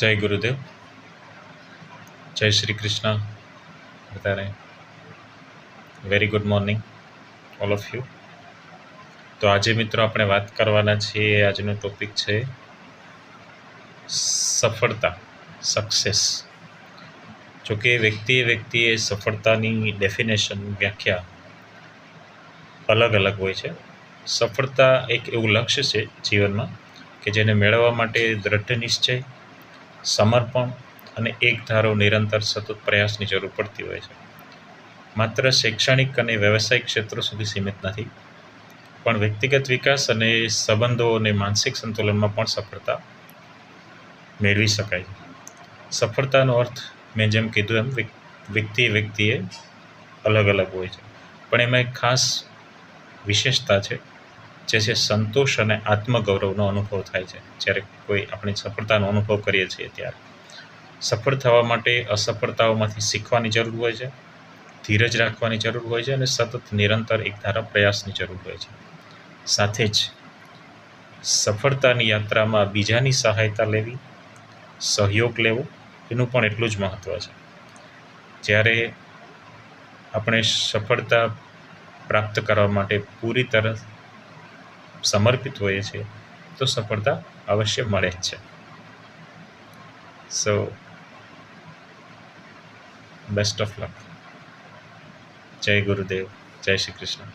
જય ગુરુદેવ, જય શ્રી કૃષ્ણ. બધાને very good morning all of you. તો આજે મિત્રો આપણે વાત કરવાના છીએ, આજનો ટોપિક છે સફળતા, સક્સેસ. જોકે વ્યક્તિએ સફળતાની ડેફિનેશન, વ્યાખ્યા અલગ અલગ હોય છે. સફળતા એક એવું લક્ષ્ય છે જીવનમાં કે જેને મેળવવા માટે દ્રઢ નિશ્ચય, સમર્પણ અને એક ધારો નિરંતર સતત પ્રયાસની જરૂર પડતી હોય છે. માત્ર શૈક્ષણિક અને વ્યવસાયિક ક્ષેત્રો સુધી સીમિત નથી, પણ વ્યક્તિગત વિકાસ અને સંબંધો અને માનસિક સંતુલનમાં પણ સફળતા મેળવી શકાય. સફળતાનો અર્થ મેં જેમ કીધું એમ વ્યક્તિએ અલગ અલગ હોય છે, પણ એમાં એક ખાસ વિશેષતા છે, જે છે સંતોષ અને આત્મગૌરવનો અનુભવ થાય છે. જ્યારે કોઈ આપણે સફળતાનો અનુભવ કરીએ છીએ ત્યારે સફળ થવા માટે અસફળતાઓમાંથી શીખવાની જરૂર હોય છે, ધીરજ રાખવાની જરૂર હોય છે અને સતત નિરંતર એકધારા પ્રયાસની જરૂર હોય છે. સાથે જ સફળતાની યાત્રામાં બીજાની સહાયતા લેવી, સહયોગ લેવો એનું પણ એટલું જ મહત્ત્વ છે. જ્યારે આપણે સફળતા પ્રાપ્ત કરવા માટે પૂરી તરહ સમર્પિત હોઈએ છીએ તો સફળતા અવશ્ય મળે જ છે. સો બેસ્ટ ઓફ લક. જય ગુરુદેવ, જય શ્રી કૃષ્ણ.